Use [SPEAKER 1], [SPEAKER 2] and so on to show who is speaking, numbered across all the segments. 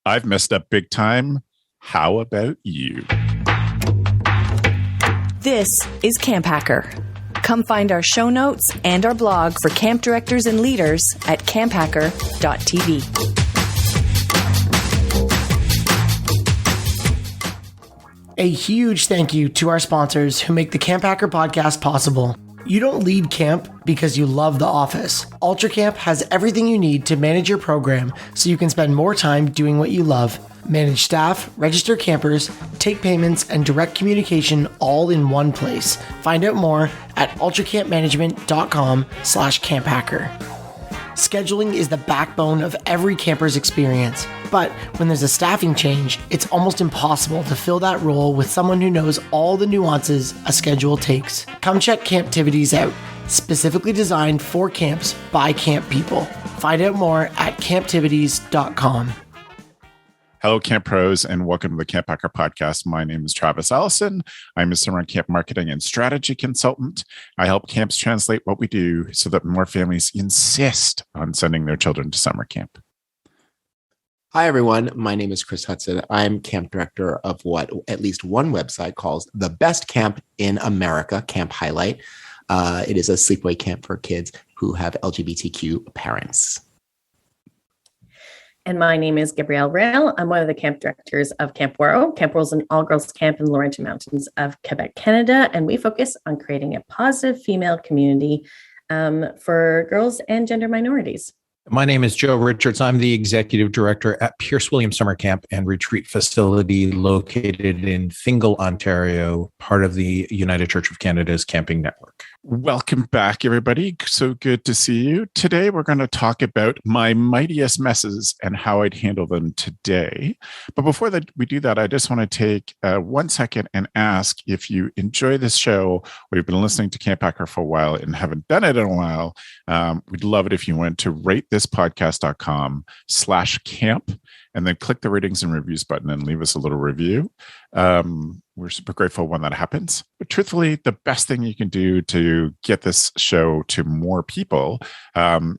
[SPEAKER 1] I've messed up big time. How about you?
[SPEAKER 2] This is CampHacker. Come find our show notes and our blog for camp directors and leaders at camphacker.tv.
[SPEAKER 3] A huge thank you to our sponsors who make the CampHacker podcast possible. You don't lead camp because you love the office. Ultra Camp has everything you need to manage your program so you can spend more time doing what you love. Manage staff, register campers, take payments, and direct communication all in one place. Find out more at ultracampmanagement.com/camphacker. Scheduling is the backbone of every camper's experience, but when there's a staffing change, it's almost impossible to fill that role with someone who knows all the nuances a schedule takes. Come check Camptivities out, specifically designed for camps by camp people. Find out more at camptivities.com.
[SPEAKER 1] Hello, Camp Pros, and welcome to the CampHacker podcast. My name is Travis Allison. I'm a summer camp marketing and strategy consultant. I help camps translate what we do so that more families insist on sending their children to summer camp.
[SPEAKER 4] Hi, everyone. My name is Chris Hudson. I'm camp director of what at least one website calls the best camp in America, Camp Highlight. It is a sleepaway camp for kids who have LGBTQ parents.
[SPEAKER 5] And my name is Gabrielle Rail. I'm one of the camp directors of Camp Waro. Camp Waro is an all-girls camp in the Laurentian Mountains of Quebec, Canada, and we focus on creating a positive female community for girls and gender minorities.
[SPEAKER 6] My name is Joe Richards. I'm the executive director at Pierce William Summer Camp and Retreat Facility located in Fingal, Ontario, part of the United Church of Canada's camping network.
[SPEAKER 1] Welcome back, everybody. So good to see you. Today, we're going to talk about my mightiest messes and how I'd handle them today. But before we do that, I just want to take 1 second and ask if you enjoy this show, or you've been listening to CampHacker for a while and haven't done it in a while. We'd love it if you went to ratethispodcast.com/camp and then click the ratings and reviews button and leave us a little review. We're super grateful when that happens. But truthfully, the best thing you can do to get this show to more people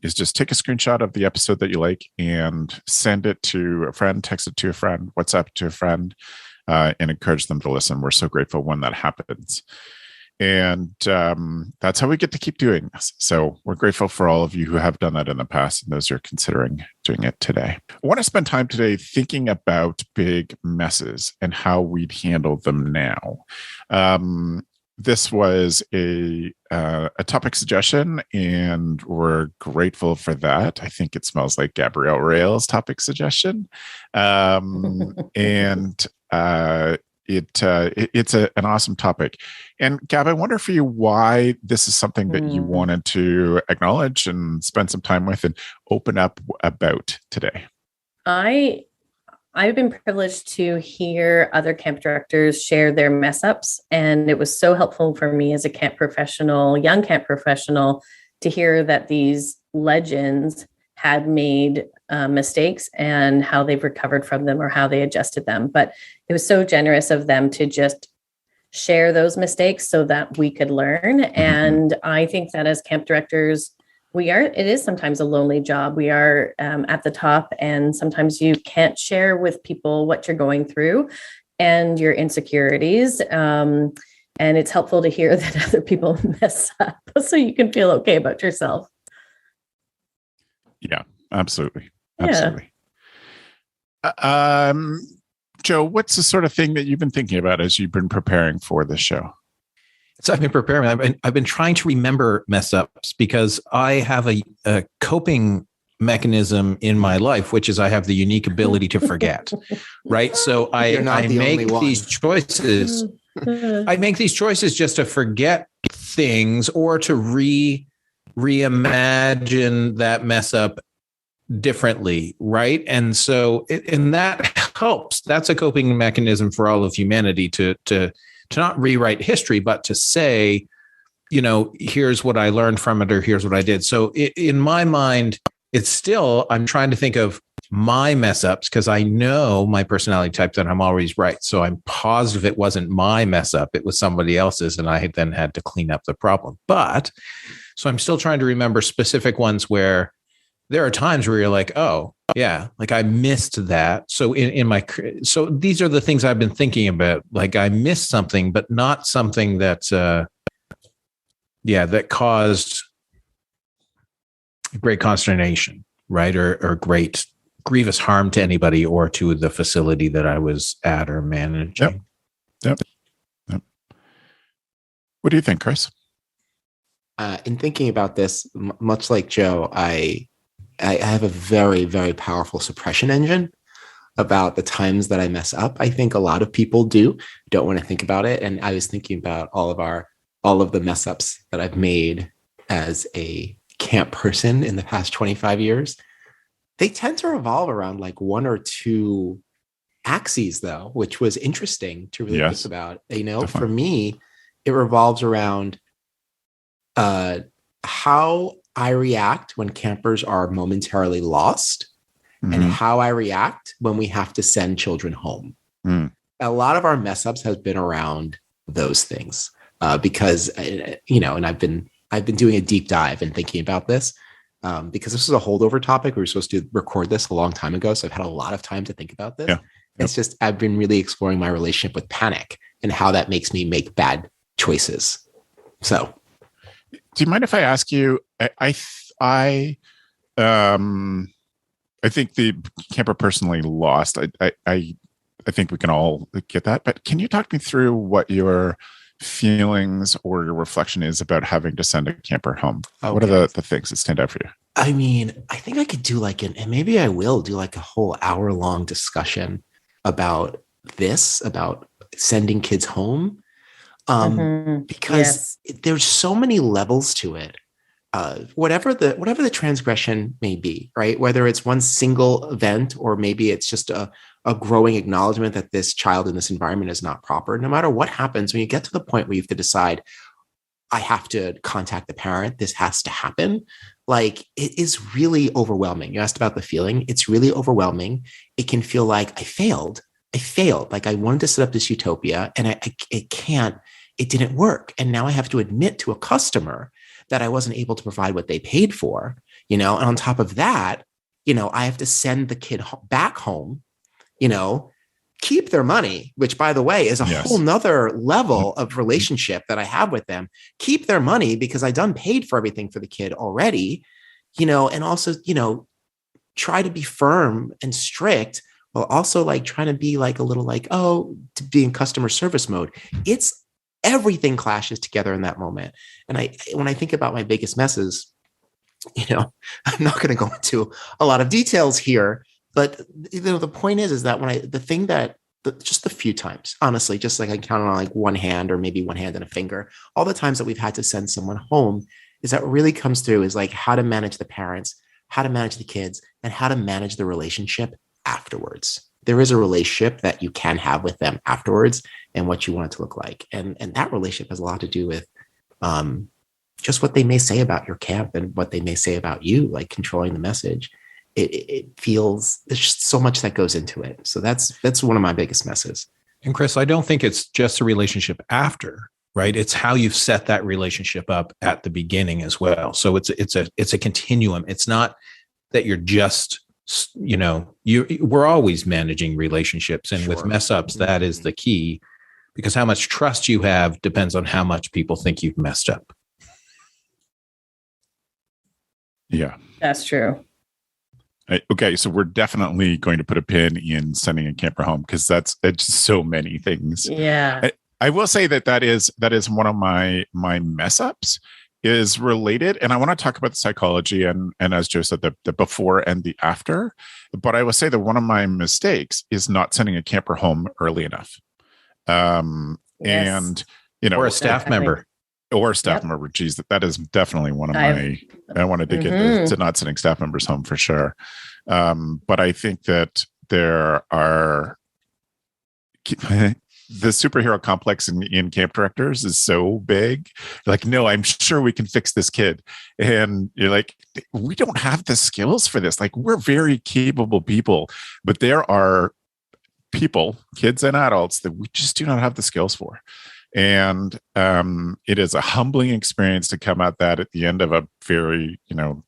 [SPEAKER 1] is just take a screenshot of the episode that you like and send it to a friend, text it to a friend, WhatsApp it to a friend, and encourage them to listen. We're so grateful when that happens. And that's how we get to keep doing this. So we're grateful for all of you who have done that in the past and those who are considering doing it today. I want to spend time today thinking about big messes and how we'd handle them now. This was a topic suggestion, and we're grateful for that. I think it smells like Gabrielle Rail's topic suggestion. It's an awesome topic. And Gab, I wonder for you why this is something that you wanted to acknowledge and spend some time with and open up about today.
[SPEAKER 5] I've been privileged to hear other camp directors share their mess ups, and it was so helpful for me as a camp professional, young camp professional, to hear that these legends had made mistakes and how they've recovered from them or how they adjusted them. But it was so generous of them to just share those mistakes so that we could learn. And I think that as camp directors, it is sometimes a lonely job. We are at the top, and sometimes you can't share with people what you're going through and your insecurities. And it's helpful to hear that other people mess up so you can feel okay about yourself.
[SPEAKER 1] Yeah, absolutely. Absolutely. Yeah. Joe, what's the sort of thing that you've been thinking about as you've been preparing for this show?
[SPEAKER 6] So I've been preparing. I've been trying to remember mess ups because I have a coping mechanism in my life, which is I have the unique ability to forget. Right. So I make these choices. I make these choices just to forget things or to reimagine that mess up differently, right? And so, and that helps. That's a coping mechanism for all of humanity to not rewrite history, but to say, here's what I learned from it, or here's what I did. So in my mind, it's still, I'm trying to think of my mess ups because I know my personality type that I'm always right. So I'm positive it wasn't my mess up. It was somebody else's. And I then had to clean up the problem. So I'm still trying to remember specific ones where there are times where you're like, oh yeah, like I missed that. So so these are the things I've been thinking about. Like I missed something, but not something that, that caused great consternation, right? Or great grievous harm to anybody or to the facility that I was at or managing.
[SPEAKER 1] Yep. What do you think, Chris?
[SPEAKER 4] In thinking about this, much like Joe, I have a very, very powerful suppression engine about the times that I mess up. I think a lot of people don't want to think about it. And I was thinking about all of the mess ups that I've made as a camp person in the past 25 years. They tend to revolve around like one or two axes, though, which was interesting to really think about. Definitely. For me, it revolves around how I react when campers are momentarily lost, and how I react when we have to send children home. A lot of our mess ups has been around those things because, and I've been doing a deep dive and thinking about this because this is a holdover topic. We were supposed to record this a long time ago, so I've had a lot of time to think about this. Yeah. It's just I've been really exploring my relationship with panic and how that makes me make bad choices. So,
[SPEAKER 1] do you mind if I ask you? I think the camper personally lost. I think we can all get that. But can you talk me through what your feelings or your reflection is about having to send a camper home? Okay. What are the things that stand out for you?
[SPEAKER 4] I mean, I think I could do and maybe I will do like a whole hour-long discussion about this, about sending kids home. Because there's so many levels to it. Whatever the transgression may be, right? Whether it's one single event or maybe it's just a growing acknowledgement that this child in this environment is not proper. No matter what happens, when you get to the point where you have to decide, I have to contact the parent, this has to happen. Like, it is really overwhelming. You asked about the feeling. It's really overwhelming. It can feel like I failed. Like I wanted to set up this utopia and it didn't work. And now I have to admit to a customer that I wasn't able to provide what they paid for, and on top of that, I have to send the kid back home, keep their money, which by the way, is a whole nother level of relationship that I have with them, keep their money because I done paid for everything for the kid already, and also, try to be firm and strict while also like trying to be like a little like, to be in customer service mode. It's everything clashes together in that moment. And when I think about my biggest messes, I'm not going to go into a lot of details here, but the point is that just the few times, honestly, just like I count on like one hand or maybe one hand and a finger, all the times that we've had to send someone home is that what really comes through is like how to manage the parents, how to manage the kids, and how to manage the relationship afterwards. There is a relationship that you can have with them afterwards and what you want it to look like. And that relationship has a lot to do with just what they may say about your camp and what they may say about you, like controlling the message. It feels there's just so much that goes into it. So that's one of my biggest messes.
[SPEAKER 6] And Chris, I don't think it's just a relationship after, right? It's how you've set that relationship up at the beginning as well. So it's a continuum. It's not that you're just, we're always managing relationships, and with mess ups, that is the key, because how much trust you have depends on how much people think you've messed up.
[SPEAKER 1] Yeah,
[SPEAKER 5] that's true.
[SPEAKER 1] Okay, so we're definitely going to put a pin in sending a camper home because it's so many things.
[SPEAKER 5] Yeah,
[SPEAKER 1] I will say that is one of my mess ups is related, and I want to talk about the psychology and as Joe said, the before and the after. But I will say that one of my mistakes is not sending a camper home early enough, and
[SPEAKER 6] or a staff member.
[SPEAKER 1] Or a staff member. Geez, that is definitely one of my. I want to dig into not sending staff members home for sure. But I think that there are the superhero complex in camp directors is so big. Like, no, I'm sure we can fix this kid, and you're like, we don't have the skills for this. Like, we're very capable people, but there are people, kids and adults, that we just do not have the skills for. And it is a humbling experience to come at that at the end of a very,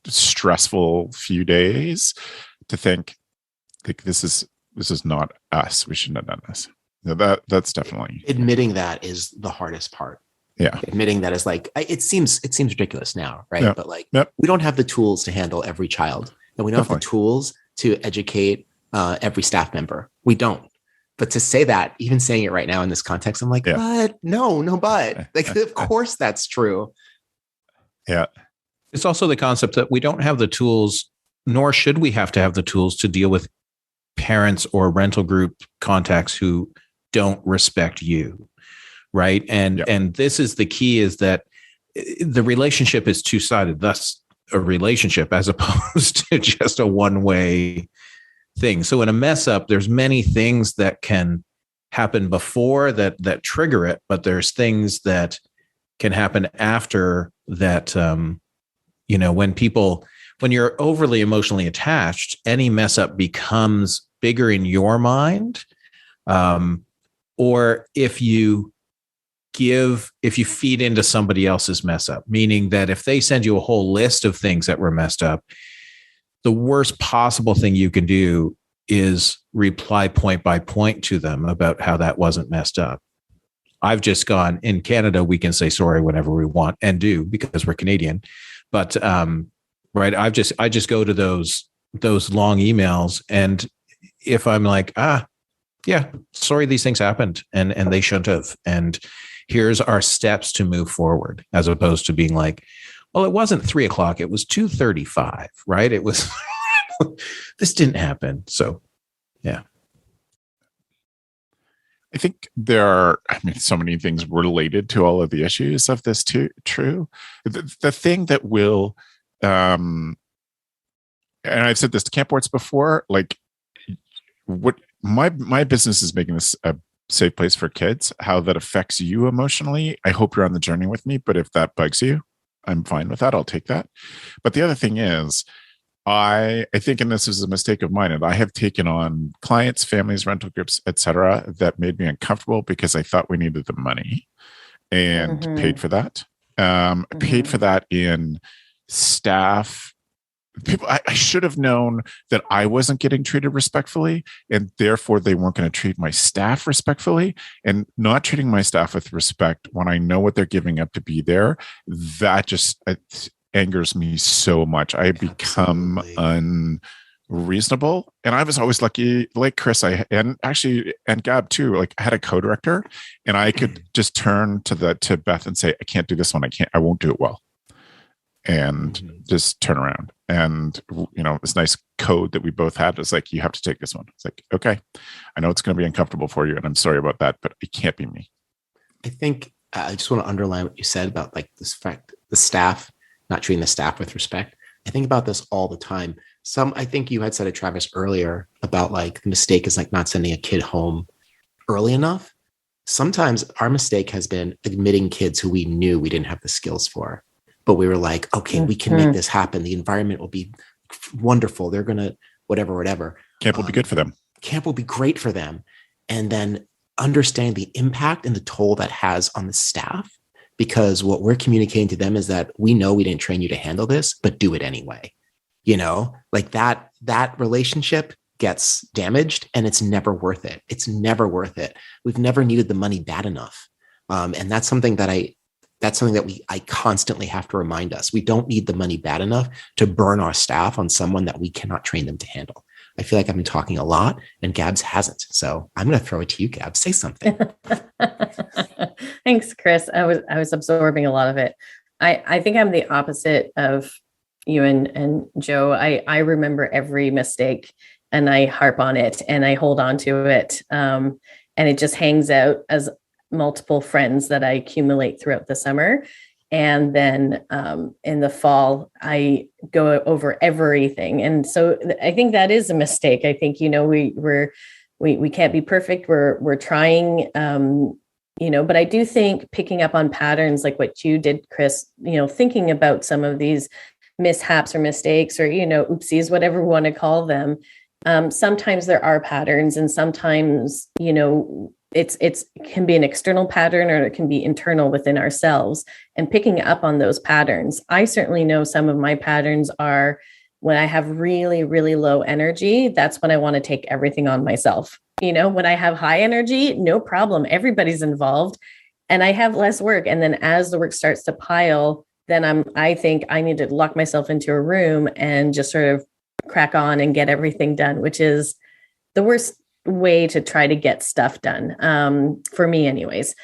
[SPEAKER 1] stressful few days, to think like this is not us. We shouldn't have done this. That's definitely
[SPEAKER 4] admitting that is the hardest part.
[SPEAKER 1] Yeah.
[SPEAKER 4] Admitting that is like, it seems ridiculous now, right?
[SPEAKER 1] Yeah.
[SPEAKER 4] But like,
[SPEAKER 1] Yep.
[SPEAKER 4] we don't have the tools to handle every child, and we don't have the tools to educate every staff member. We don't. But to say that, even saying it right now in this context, I'm like, but no, but like, of course that's true.
[SPEAKER 1] Yeah.
[SPEAKER 6] It's also the concept that we don't have the tools, nor should we have to have the tools to deal with parents or rental group contacts who don't respect you. Right. And this is the key, is that the relationship is two-sided, thus a relationship, as opposed to just a one-way thing. So in a mess up, there's many things that can happen before that trigger it, but there's things that can happen after that. When you're overly emotionally attached, any mess up becomes bigger in your mind. Or if you feed into somebody else's mess up, meaning that if they send you a whole list of things that were messed up, the worst possible thing you can do is reply point by point to them about how that wasn't messed up. I've just gone, in Canada, we can say sorry whenever we want, and do, because we're Canadian. But right, I just go to those long emails, and if I'm like, yeah, sorry, these things happened and they shouldn't have, and here's our steps to move forward, as opposed to being like, well, it wasn't 3:00, it was 2:35, right? It was, this didn't happen. So, yeah.
[SPEAKER 1] I think there are, so many things related to all of the issues of this true. The thing that will, and I've said this to camp boards before, like, what my business is making this a safe place for kids. How that affects you emotionally, I hope you're on the journey with me. But if that bugs you, I'm fine with that. I'll take that. But the other thing is, I think, and this is a mistake of mine, and I have taken on clients, families, rental groups, etc., that made me uncomfortable because I thought we needed the money, and paid for that. Paid for that in staff. People, I should have known that I wasn't getting treated respectfully, and therefore they weren't going to treat my staff respectfully. And not treating my staff with respect when I know what they're giving up to be there, that just angers me so much. I become unreasonable. And I was always lucky, like Chris, and Gab too, like, I had a co-director, and I could just turn to Beth and say, I can't do this one. I won't do it well. And just turn around. And, this nice code that we both had was like, you have to take this one. It's like, okay, I know it's going to be uncomfortable for you, and I'm sorry about that, but it can't be me.
[SPEAKER 4] I think I just want to underline what you said about, like, this fact, the staff, not treating the staff with respect. I think about this all the time. I think you had said it, Travis, earlier, about, like, the mistake is like not sending a kid home early enough. Sometimes our mistake has been admitting kids who we knew we didn't have the skills for, but we were like, okay, we can make this happen. The environment will be wonderful. They're going to whatever.
[SPEAKER 1] Camp will be good for them.
[SPEAKER 4] Camp will be great for them. And then understand the impact and the toll that has on the staff, because what we're communicating to them is that we know we didn't train you to handle this, but do it anyway. Like that relationship gets damaged, and it's never worth it. It's never worth it. We've never needed the money bad enough. And that's something that I constantly have to remind us. We don't need the money bad enough to burn our staff on someone that we cannot train them to handle. I feel like I've been talking a lot, and Gabz hasn't. So I'm going to throw it to you, Gabz. Say something.
[SPEAKER 5] Thanks, Chris. I was absorbing a lot of it. I think I'm the opposite of you and Joe. I remember every mistake, and I harp on it, and I hold on to it. And it just hangs out as multiple friends that I accumulate throughout the summer. And then in the fall, I go over everything. And so I think that is a mistake. I think, we can't be perfect. We're trying, but I do think picking up on patterns like what you did, Chris, thinking about some of these mishaps or mistakes or, oopsies, whatever we want to call them. Sometimes there are patterns, and sometimes, it can be an external pattern or it can be internal within ourselves, and picking up on those patterns. I certainly know some of my patterns are when I have really, really low energy, that's when I want to take everything on myself. When I have high energy, no problem. Everybody's involved and I have less work. And then as the work starts to pile, then I think I need to lock myself into a room and just sort of crack on and get everything done, which is the worst way to try to get stuff done, for me anyways.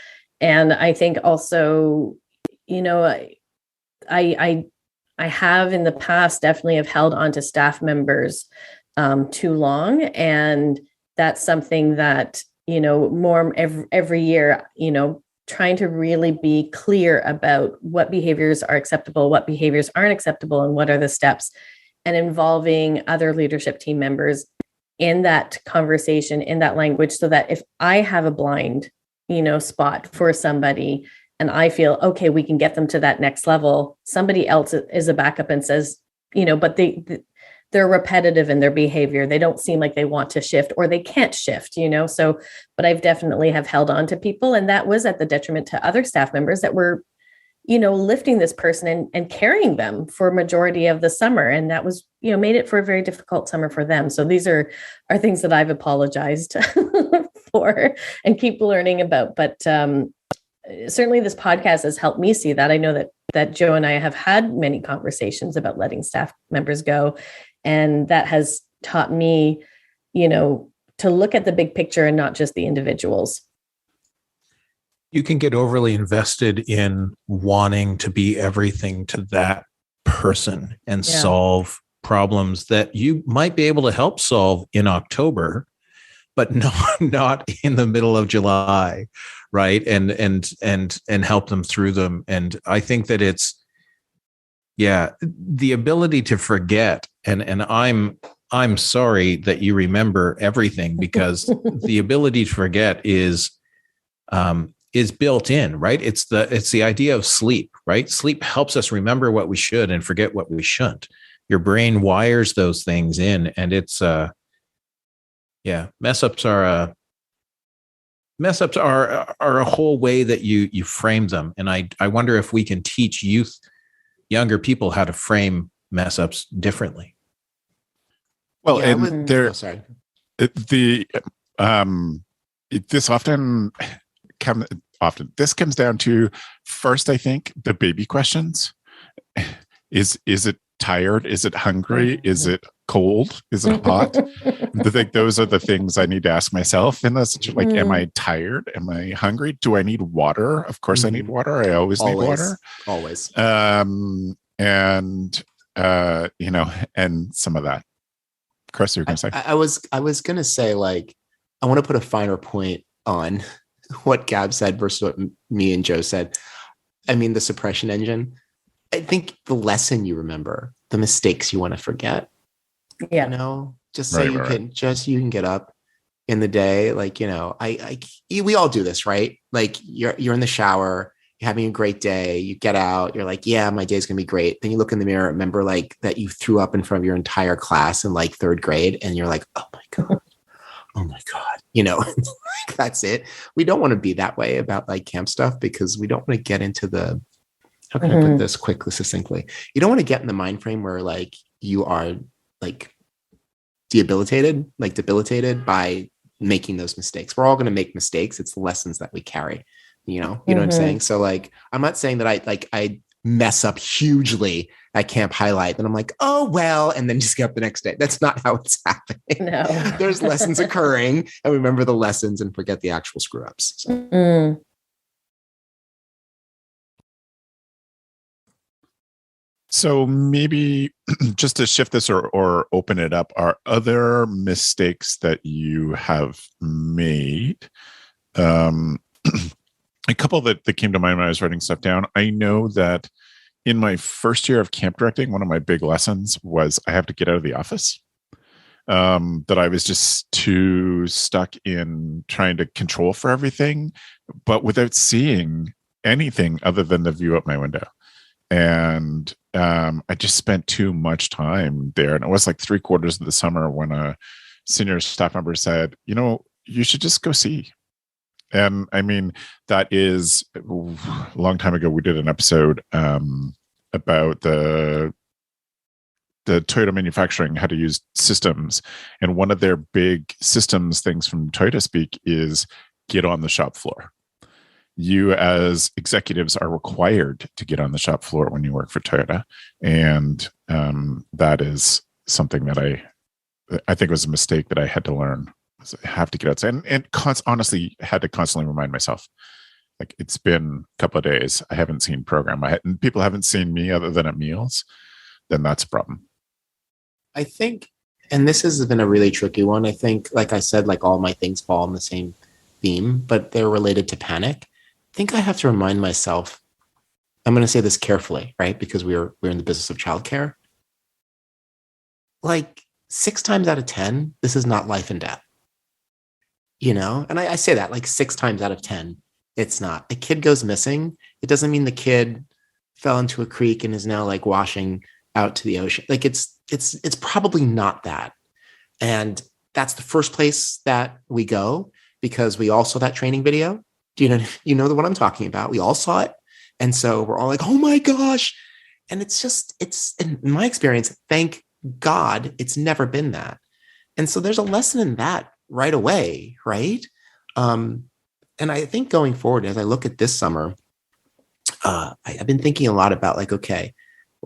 [SPEAKER 5] And I think also, I have in the past definitely have held on to staff members too long. And that's something that, more every year, trying to really be clear about what behaviors are acceptable, what behaviors aren't acceptable, and what are the steps, and involving other leadership team members in that conversation, in that language, so that if I have a blind, spot for somebody and I feel, okay, we can get them to that next level, somebody else is a backup and says, but they're repetitive in their behavior. They don't seem like they want to shift or they can't shift, so, but I've definitely have held on to people. And that was at the detriment to other staff members that were, lifting this person and carrying them for a majority of the summer. And that was, made it for a very difficult summer for them. So these are things that I've apologized for and keep learning about. But certainly this podcast has helped me see that. I know that Joe and I have had many conversations about letting staff members go. And that has taught me, to look at the big picture and not just the individuals.
[SPEAKER 6] You can get overly invested in wanting to be everything to that person and solve problems that you might be able to help solve in October, but not in the middle of July, right? And help them through them. And I think that it's the ability to forget. And I'm sorry that you remember everything, because the ability to forget is built in, right? It's the idea of sleep, right? Sleep helps us remember what we should and forget what we shouldn't. Your brain wires those things in, and it's mess ups are a whole way that you frame them. And I wonder if we can teach younger people how to frame mess ups differently.
[SPEAKER 1] Well, this comes down to, first, I think, the baby questions. Is it tired? Is it hungry? Is it cold? Is it hot? I think those are the things I need to ask myself. And that's like, am I tired? Am I hungry? Do I need water? Of course I need water. I always need water.
[SPEAKER 4] Always.
[SPEAKER 1] And some of that. Chris, you're going to say?
[SPEAKER 4] I was going to say, like, I want to put a finer point on what Gabz said versus what me and Joe said. I mean, the suppression engine. I think the lesson you remember, the mistakes you want to forget. Yeah. Just so you can get up in the day. Like, we all do this, right? Like you're in the shower, you're having a great day, you get out, you're like, yeah, my day's going to be great. Then you look in the mirror, remember like that you threw up in front of your entire class in like third grade. And you're like, oh my God. That's it. We don't want to be that way about like camp stuff, because we don't want to get into the, how can I put this quickly, succinctly? You don't want to get in the mind frame where like you are like debilitated by making those mistakes. We're all going to make mistakes. It's the lessons that we carry, you know what I'm saying? So like, I'm not saying that I mess up hugely at Camp Highlight, and I'm like, oh, well, and then just get up the next day. That's not how it's happening. No. There's lessons occurring, and remember the lessons and forget the actual screw ups. So.
[SPEAKER 1] So maybe just to shift this or open it up, are other mistakes that you have made? A couple that came to mind when I was writing stuff down. I know that in my first year of camp directing, one of my big lessons was I have to get out of the office. That I was just too stuck in trying to control for everything, but without seeing anything other than the view out my window. And I just spent too much time there. And it was like 3/4 of the summer when a senior staff member said, you should just go see. And I mean, that is a long time ago. We did an episode about the Toyota manufacturing, how to use systems. And one of their big systems things from Toyota speak is get on the shop floor. You as executives are required to get on the shop floor when you work for Toyota. And that is something that I think was a mistake that I had to learn. I have to get outside and honestly had to constantly remind myself, like, it's been a couple of days. I haven't seen program. And people haven't seen me other than at meals. Then that's a problem.
[SPEAKER 4] I think, and this has been a really tricky one. I think, like I said, like all my things fall in the same theme, but they're related to panic. I think I have to remind myself, I'm going to say this carefully, right? Because we're in the business of childcare. Like 6 times out of 10, this is not life and death. You know, and I say that like 6 times out of 10, it's not. A kid goes missing. It doesn't mean the kid fell into a creek and is now like washing out to the ocean. Like it's probably not that. And that's the first place that we go, because we all saw that training video. Do you know what I'm talking about? We all saw it. And so we're all like, oh my gosh. And it's in my experience, thank God, it's never been that. And so there's a lesson in that right away, right? And I think going forward, as I look at this summer, I've been thinking a lot about like, okay,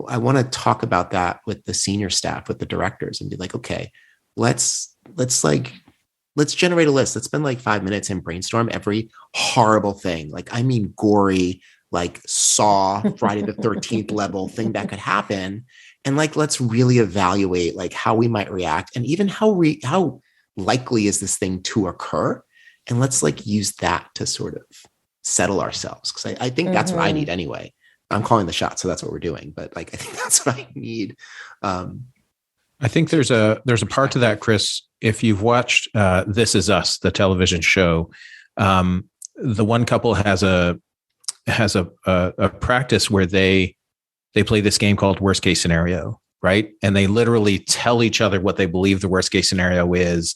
[SPEAKER 4] I want to talk about that with the senior staff, with the directors, and be like, okay, let's generate a list. Let's spend like 5 minutes and brainstorm every horrible thing. Like, I mean, gory, like Saw, Friday the 13th level thing that could happen. And like, let's really evaluate like how we might react, and even how likely is this thing to occur. And let's like use that to sort of settle ourselves. Cause I think that's what I need anyway. I'm calling the shots, so that's what we're doing. But like, I think that's what I need.
[SPEAKER 6] I think there's a part to that, Chris. If you've watched This Is Us, the television show, the one couple has a practice where they play this game called Worst Case Scenario, right? And they literally tell each other what they believe the worst case scenario is,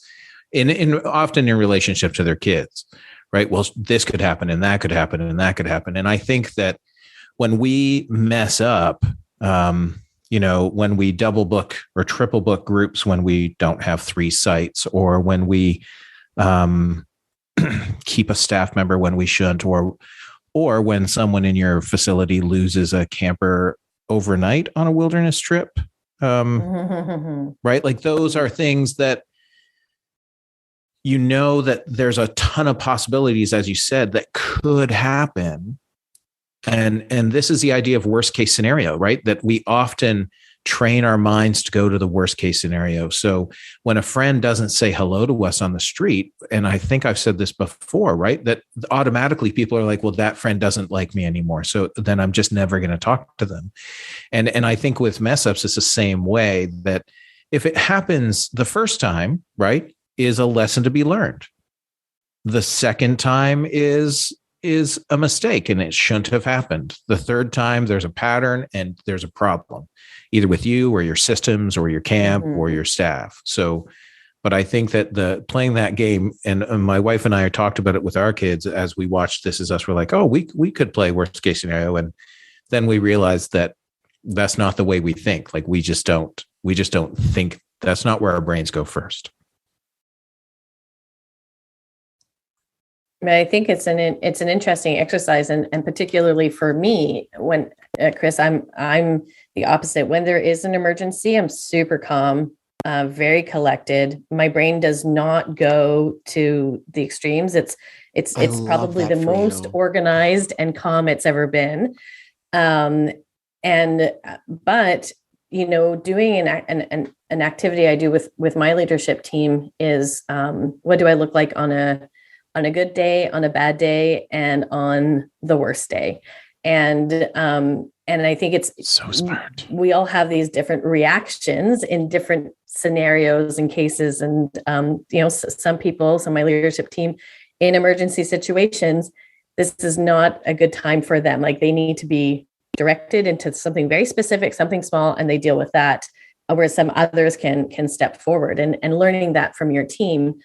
[SPEAKER 6] often in relationship to their kids, right? Well, this could happen, and that could happen, and that could happen. And I think that when we mess up, when we double book or triple book groups, when we don't have 3 sites, or when we keep a staff member when we shouldn't, or when someone in your facility loses a camper overnight on a wilderness trip, right? Like, those are things that, that there's a ton of possibilities, as you said, that could happen. And this is the idea of worst case scenario, right? That we often train our minds to go to the worst case scenario. So when a friend doesn't say hello to us on the street, and I think I've said this before, right? That automatically people are like, well, that friend doesn't like me anymore, so then I'm just never going to talk to them. And I think with mess ups, it's the same way, that if it happens the first time, right, is a lesson to be learned. The second time is a mistake and it shouldn't have happened. The third time, there's a pattern and there's a problem, either with you or your systems or your camp or your staff. So, but I think that playing that game, and my wife and I talked about it with our kids as we watched This Is Us. We're like, oh, we could play worst case scenario. And then we realized that that's not the way we think. Like, we just don't think, that's not where our brains go first.
[SPEAKER 5] I think it's an interesting exercise, and particularly for me, when Chris, I'm the opposite. When there is an emergency, I'm super calm, very collected. My brain does not go to the extremes. It's probably the most organized and calm it's ever been. But doing an activity I do with my leadership team is, what do I look like on a good day, on a bad day, and on the worst day. And I think it's
[SPEAKER 1] so smart.
[SPEAKER 5] We all have these different reactions in different scenarios and cases. And, some of my leadership team, in emergency situations, this is not a good time for them. Like, they need to be directed into something very specific, something small, and they deal with that, where some others can step forward, and learning that from your team.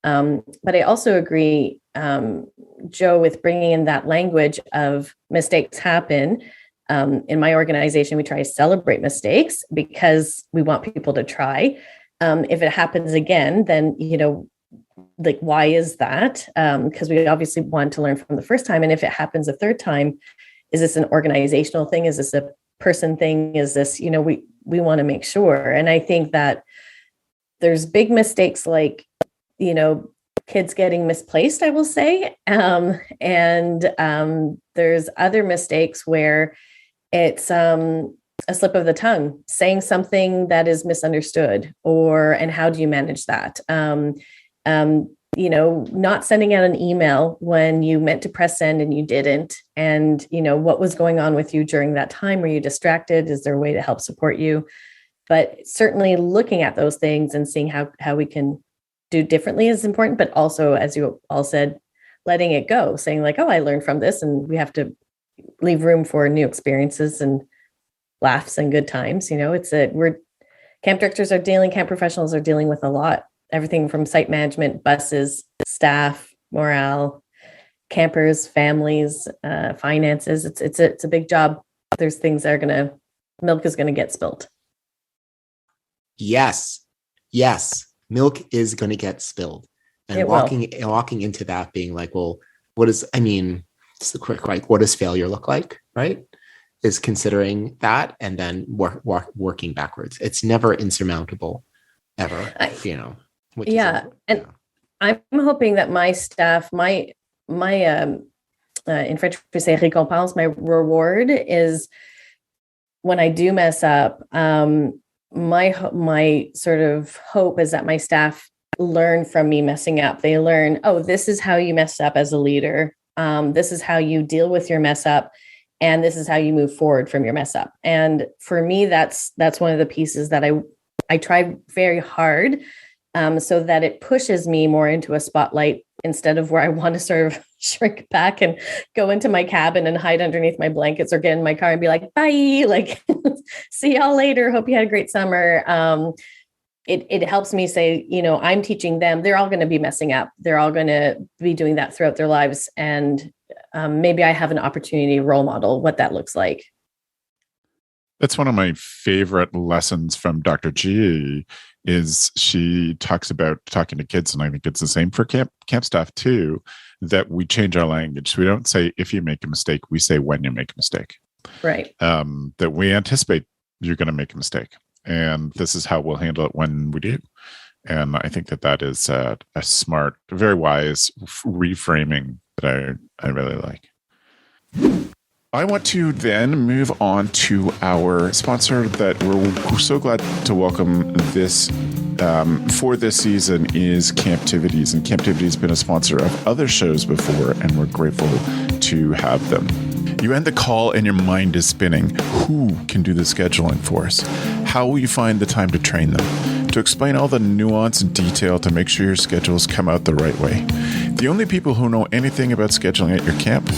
[SPEAKER 5] But I also agree, Joe with bringing in that language of mistakes happen. In my organization, we try to celebrate mistakes because we want people to try. If it happens again, then, like, why is that? Because we obviously want to learn from the first time. And if it happens a third time, is this an organizational thing? Is this a person thing? Is this, we want to make sure. And I think that there's big mistakes like, kids getting misplaced, I will say. And there's other mistakes where it's a slip of the tongue, saying something that is misunderstood, and how do you manage that? Not sending out an email when you meant to press send and you didn't. And, what was going on with you during that time? Were you distracted? Is there a way to help support you? But certainly looking at those things and seeing how we can do differently is important. But also, as you all said, letting it go, saying like, oh, I learned from this, and we have to leave room for new experiences and laughs and good times. Camp directors camp professionals are dealing with a lot, everything from site management, buses, staff, morale, campers, families, finances. It's a big job. There's things that milk is going to get spilled.
[SPEAKER 4] Yes. Milk is going to get spilled. And walking into that being like, well, just a quick, like, what does failure look like? Right. Is considering that and then working backwards. It's never insurmountable ever,
[SPEAKER 5] And I'm hoping that my staff, my in French we say récompense, my reward is when I do mess up. My sort of hope is that my staff learn from me messing up. They learn, oh, this is how you mess up as a leader. This is how you deal with your mess up. And this is how you move forward from your mess up. And for me, that's one of the pieces that I try very hard so that it pushes me more into a spotlight instead of where I want to sort of shrink back and go into my cabin and hide underneath my blankets or get in my car and be like, bye, like, see y'all later. Hope you had a great summer. It helps me say, I'm teaching them. They're all going to be messing up. They're all going to be doing that throughout their lives. And maybe I have an opportunity to role model what that looks like.
[SPEAKER 1] That's one of my favorite lessons from Dr. G is she talks about talking to kids, and I think it's the same for camp staff too, that we change our language. We don't say if you make a mistake, we say when you make a mistake. Right. That we anticipate you're going to make a mistake. And this is how we'll handle it when we do. And I think that is a smart, very wise reframing that I really like. I want to then move on to our sponsor that we're so glad to welcome this for this season is CampTivities. And CampTivities has been a sponsor of other shows before, and we're grateful to have them. You end the call and your mind is spinning. Who can do the scheduling for us? How will you find the time to train them? To explain all the nuance and detail to make sure your schedules come out the right way. The only people who know anything about scheduling at your camp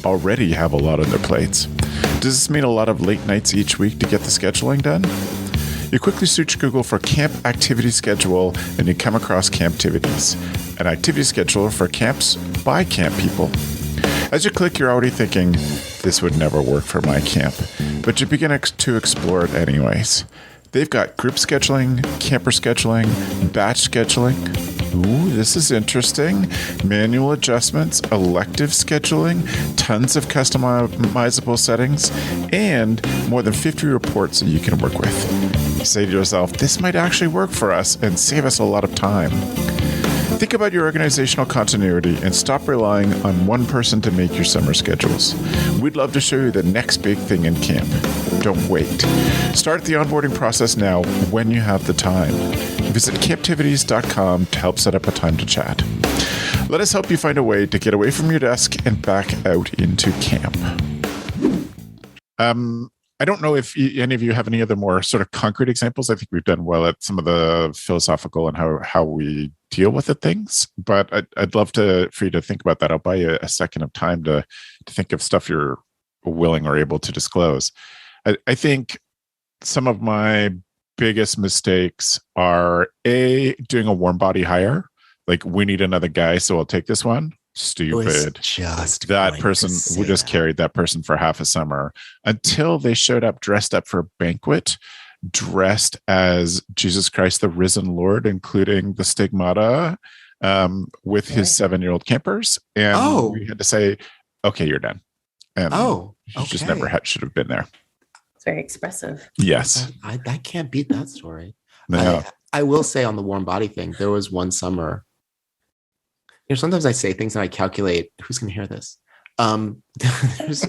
[SPEAKER 1] already have a lot on their plates. Does this mean a lot of late nights each week to get the scheduling done? You quickly search Google for Camp Activity Schedule and you come across CampTivities, an activity scheduler for camps by camp people. As you click, you're already thinking, this would never work for my camp, but you begin to explore it anyways. They've got group scheduling, camper scheduling, batch scheduling. Ooh, this is interesting. Manual adjustments, elective scheduling, tons of customizable settings, and more than 50 reports that you can work with. You say to yourself, this might actually work for us and save us a lot of time. Think about your organizational continuity and stop relying on one person to make your summer schedules. We'd love to show you the next big thing in camp. Don't wait. Start the onboarding process now when you have the time. Visit camptivities.com to help set up a time to chat. Let us help you find a way to get away from your desk and back out into camp. I don't know if any of you have any other more sort of concrete examples. I think we've done well at some of the philosophical and how we deal with the things, but I'd love for you to think about that. I'll buy you a second of time to think of stuff you're willing or able to disclose. I think some of my biggest mistakes are doing a warm body hire. Like, we need another guy, so I'll take this one. stupid.
[SPEAKER 4] Just
[SPEAKER 1] that person, we just carried that person for half a summer until they showed up dressed up for a banquet, dressed as Jesus Christ, the risen Lord, including the stigmata, with his 7-year-old campers. And we had to say, okay, you're done. And she just never should have been there.
[SPEAKER 5] It's very expressive.
[SPEAKER 1] Yes.
[SPEAKER 4] I can't beat that story.
[SPEAKER 1] No.
[SPEAKER 4] I will say on the warm body thing, there was one summer. Sometimes I say things and I calculate who's going to hear this. There was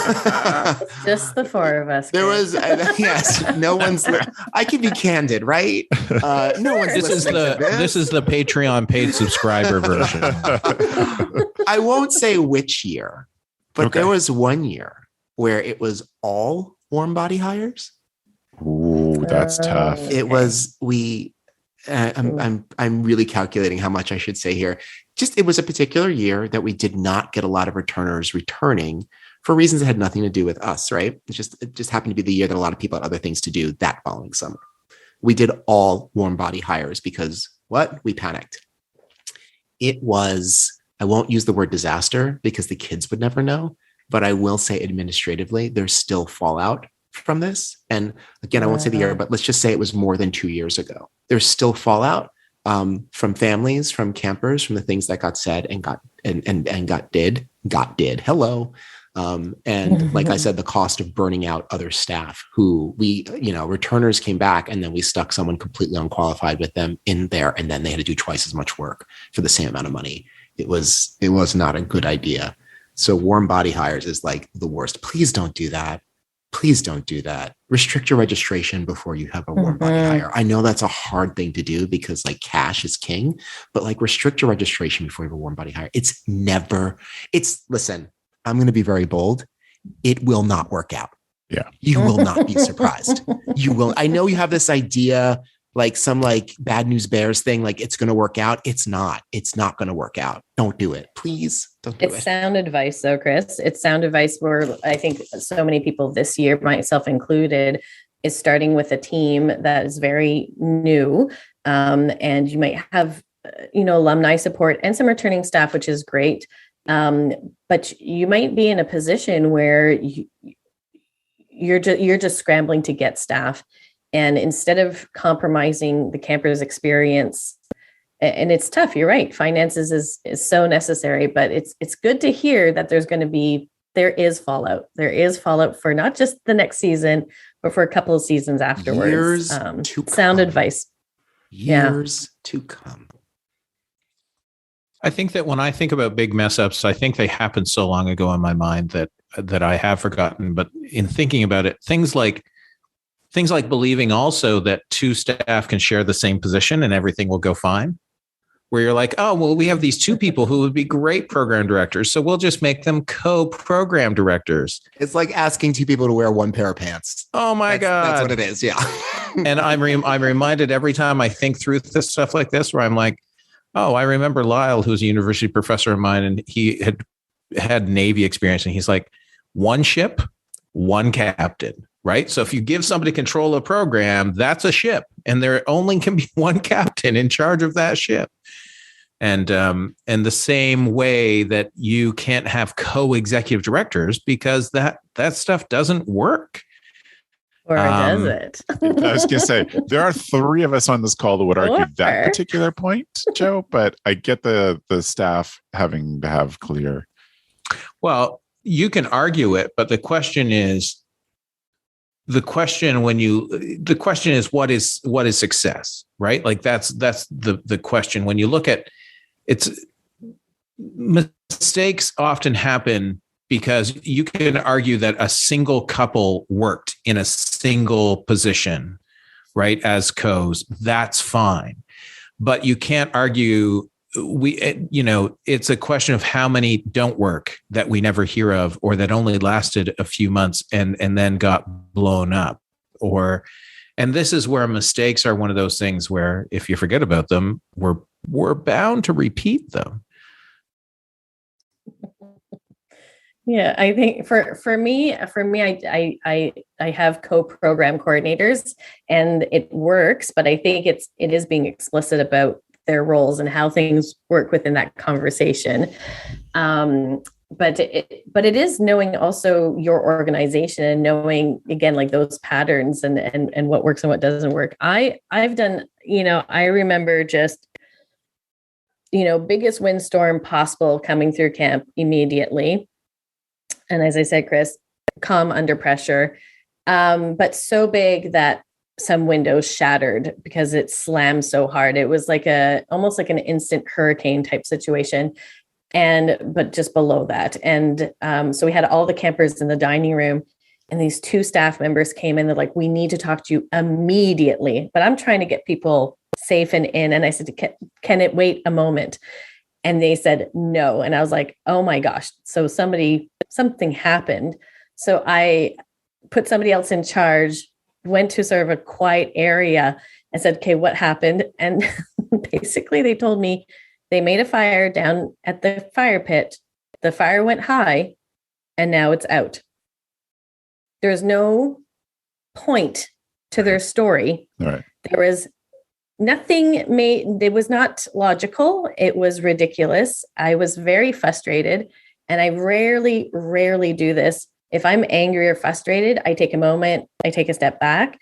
[SPEAKER 5] It's just the four of us.
[SPEAKER 4] There was yes. No one's. I can be candid, right? No one's.
[SPEAKER 6] This is the Patreon paid subscriber version.
[SPEAKER 4] I won't say which year, but there was one year where it was all warm body hires.
[SPEAKER 1] Ooh, that's tough.
[SPEAKER 4] It was I'm really calculating how much I should say here. It was a particular year that we did not get a lot of returners returning for reasons that had nothing to do with us, right? It just happened to be the year that a lot of people had other things to do that following summer. We did all warm body hires because we panicked. It was, I won't use the word disaster because the kids would never know, but I will say administratively, there's still fallout from this. And again, I won't say the year, but let's just say it was more than 2 years ago. There's still fallout from families, from campers, from the things that got said and got did. Hello. And like I said, the cost of burning out other staff who returners came back and then we stuck someone completely unqualified with them in there. And then they had to do twice as much work for the same amount of money. It was not a good idea. So warm body hires is like the worst. Please don't do that. Please don't do that. Restrict your registration before you have a warm body hire. I know that's a hard thing to do because like cash is king, but like restrict your registration before you have a warm body hire. Listen, I'm going to be very bold. It will not work out.
[SPEAKER 1] Yeah.
[SPEAKER 4] You will not be surprised. You will. I know you have this idea, like some like bad news bears thing, like it's going to work out. It's not going to work out. Don't do it. Please don't do it.
[SPEAKER 5] It's sound advice though, Chris. It's sound advice where I think so many people this year, myself included, is starting with a team that is very new. And you might have, alumni support and some returning staff, which is great. But you might be in a position where you're just scrambling to get staff. And instead of compromising the camper's experience, and it's tough, you're right, finances is so necessary, but it's good to hear that there is fallout. There is fallout for not just the next season, but for a couple of seasons afterwards.
[SPEAKER 4] Years to come.
[SPEAKER 5] Sound advice.
[SPEAKER 4] Years to come.
[SPEAKER 6] I think that when I think about big mess ups, I think they happened so long ago in my mind that I have forgotten. But in thinking about it, things like believing also that two staff can share the same position and everything will go fine. Where you're like, oh, well, we have these two people who would be great program directors, so we'll just make them co-program directors.
[SPEAKER 4] It's like asking two people to wear one pair of pants.
[SPEAKER 6] Oh my God.
[SPEAKER 4] That's what it is. Yeah.
[SPEAKER 6] And I'm reminded every time I think through this stuff like this, where I'm like, oh, I remember Lyle, who's a university professor of mine, and he had Navy experience. And he's like, one ship, one captain, right? So if you give somebody control of a program, that's a ship. And there only can be one captain in charge of that ship. And the same way that you can't have co-executive directors because that stuff doesn't work.
[SPEAKER 5] Or does it?
[SPEAKER 1] I was going to say, there are three of us on this call that would argue that particular point, Joe, but I get the staff having to have clear.
[SPEAKER 6] Well, you can argue it, but the question is what is success, right? Like that's the question. When you look at it's mistakes often happen because you can argue that a single couple worked in a single position, right? As co's, that's fine. But you can't argue it's a question of how many don't work that we never hear of, or that only lasted a few months and then got blown up. And this is where mistakes are one of those things where if you forget about them, we're bound to repeat them.
[SPEAKER 5] Yeah, I think for me, I have co-program coordinators and it works, but I think it is being explicit about their roles and how things work within that conversation. But it is knowing also your organization and knowing, again, like those patterns and what works and what doesn't work. I've done, I remember just, biggest windstorm possible coming through camp immediately. And as I said, Chris, calm under pressure, but so big that some windows shattered because it slammed so hard. It was like almost like an instant hurricane type situation. But just below that. And so we had all the campers in the dining room, and these 2 staff members came in. They're like, we need to talk to you immediately. But I'm trying to get people safe and in. And I said, can it wait a moment? And they said, no. And I was like, oh my gosh. So something happened. So I put somebody else in charge, went to sort of a quiet area and said, okay, what happened? And basically they told me, they made a fire down at the fire pit. The fire went high and now it's out. There's no point to their story.
[SPEAKER 1] Right.
[SPEAKER 5] There was nothing it was not logical. It was ridiculous. I was very frustrated, and I rarely do this. If I'm angry or frustrated, I take a moment, I take a step back.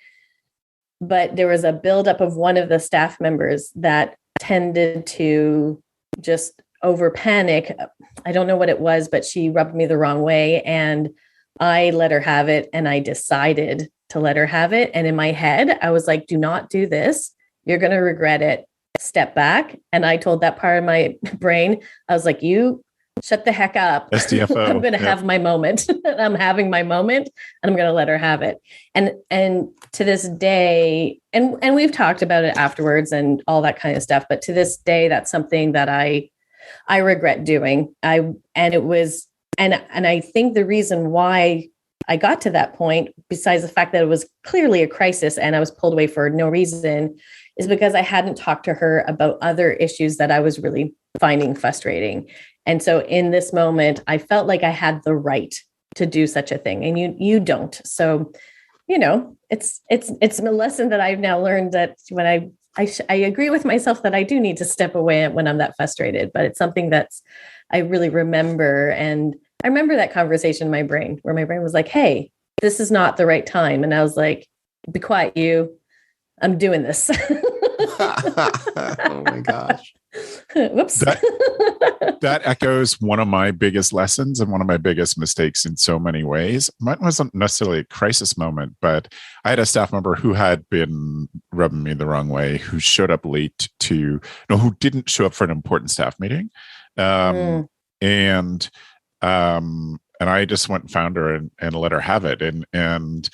[SPEAKER 5] But there was a buildup of one of the staff members that tended to just over panic. I don't know what it was, but she rubbed me the wrong way, and I let her have it, and I decided to let her have it. And in my head, I was like, do not do this. You're going to regret it. Step back. And I told that part of my brain, I was like, you shut the heck up.
[SPEAKER 1] SDFO.
[SPEAKER 5] I'm going to have my moment. I'm having my moment, and I'm going to let her have it. And to this day, and we've talked about it afterwards and all that kind of stuff. But to this day, that's something that I regret doing. I think the reason why I got to that point, besides the fact that it was clearly a crisis and I was pulled away for no reason, is because I hadn't talked to her about other issues that I was really finding frustrating. And so in this moment, I felt like I had the right to do such a thing, and you don't. So, it's a lesson that I've now learned, that when I agree with myself that I do need to step away when I'm that frustrated, but it's something I really remember. And I remember that conversation in my brain where my brain was like, hey, this is not the right time. And I was like, be quiet, I'm doing this.
[SPEAKER 4] Oh my gosh.
[SPEAKER 5] Whoops.
[SPEAKER 1] That echoes one of my biggest lessons and one of my biggest mistakes in so many ways. Mine wasn't necessarily a crisis moment, but I had a staff member who had been rubbing me the wrong way, who showed up late who didn't show up for an important staff meeting. And I just went and found her and let her have it. And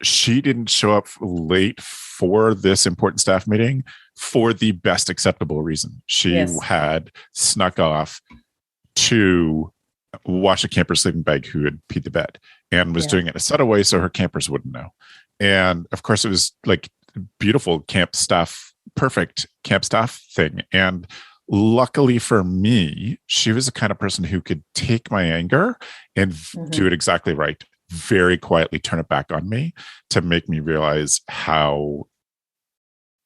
[SPEAKER 1] she didn't show up late for this important staff meeting for the best acceptable reason. She had snuck off to watch a camper sleeping bag who had peed the bed, and was doing it in a subtle way so her campers wouldn't know. And of course, it was like beautiful camp staff, perfect camp staff thing. And luckily for me, she was the kind of person who could take my anger and do it exactly right. Very quietly turn it back on me to make me realize how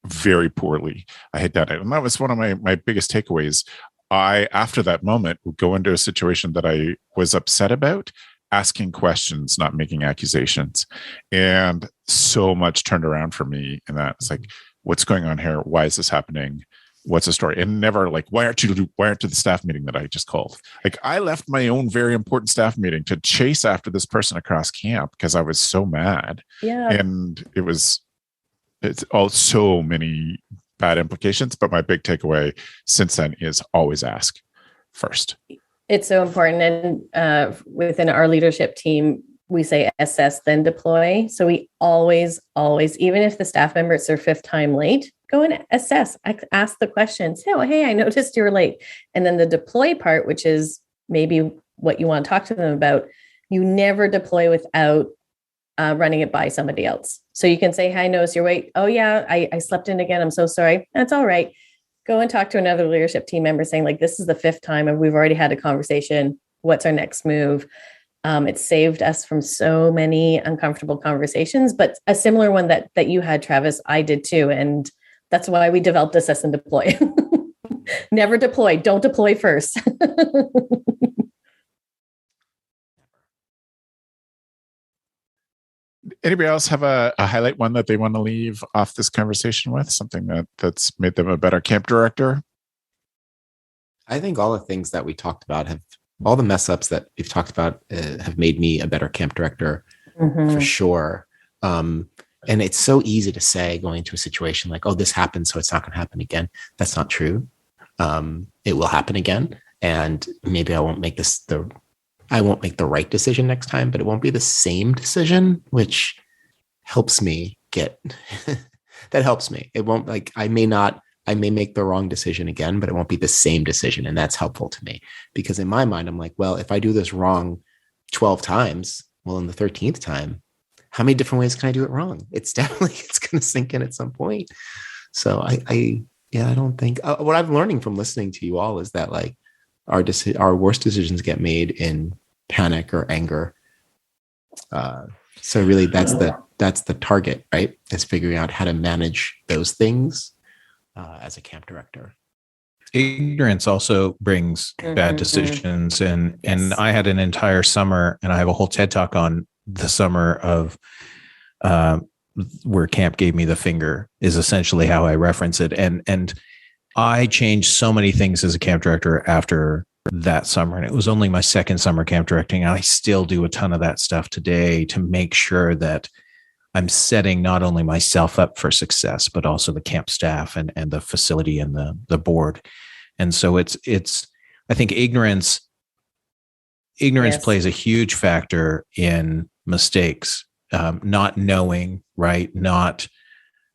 [SPEAKER 1] very poorly I had done it. And that was one of my biggest takeaways. I, after that moment, would go into a situation that I was upset about, asking questions, not making accusations. And so much turned around for me. And that it's like, what's going on here? Why is this happening? What's the story? And never like, why aren't you the staff meeting that I just called? Like, I left my own very important staff meeting to chase after this person across camp because I was so mad. Yeah. And it's all so many bad implications. But my big takeaway since then is always ask first.
[SPEAKER 5] It's so important. And within our leadership team, we say assess, then deploy. So we always, even if the staff member, it's their 5th time late, go and assess, ask the questions. Oh, hey, I noticed you were late. And then the deploy part, which is maybe what you want to talk to them about, you never deploy without running it by somebody else. So you can say, hey, I noticed you're late. Oh yeah, I slept in again. I'm so sorry. That's all right. Go and talk to another leadership team member saying like, this is the 5th time and we've already had a conversation. What's our next move? It saved us from so many uncomfortable conversations, but a similar one that you had, Travis, I did too. And That's why we developed assess and deploy. Never deploy. Don't deploy first.
[SPEAKER 1] Anybody else have a highlight one that they want to leave off this conversation with? Something that's made them a better camp director?
[SPEAKER 4] I think all the things that we talked about all the mess ups that we've talked about have made me a better camp director for sure. And it's so easy to say going into a situation like, oh, this happened, so it's not going to happen again. That's not true. It will happen again. And maybe I won't make the right decision next time, but it won't be the same decision, which helps me that helps me. It won't I may make the wrong decision again, but it won't be the same decision. And that's helpful to me because in my mind, I'm like, well, if I do this wrong 12 times, well, in the 13th time, how many different ways can I do it wrong? It's going to sink in at some point. So I don't think what I'm learning from listening to you all is that like our worst decisions get made in panic or anger. So really that's the target, right? Is figuring out how to manage those things as a camp director.
[SPEAKER 6] Ignorance also brings bad decisions. And I had an entire summer, and I have a whole TED talk on the summer of where camp gave me the finger is essentially how I reference it. And I changed so many things as a camp director after that summer. And it was only my second summer camp directing. And I still do a ton of that stuff today to make sure that I'm setting not only myself up for success, but also the camp staff and the facility and the board. And so it's I think ignorance plays a huge factor in mistakes, not knowing, right? Not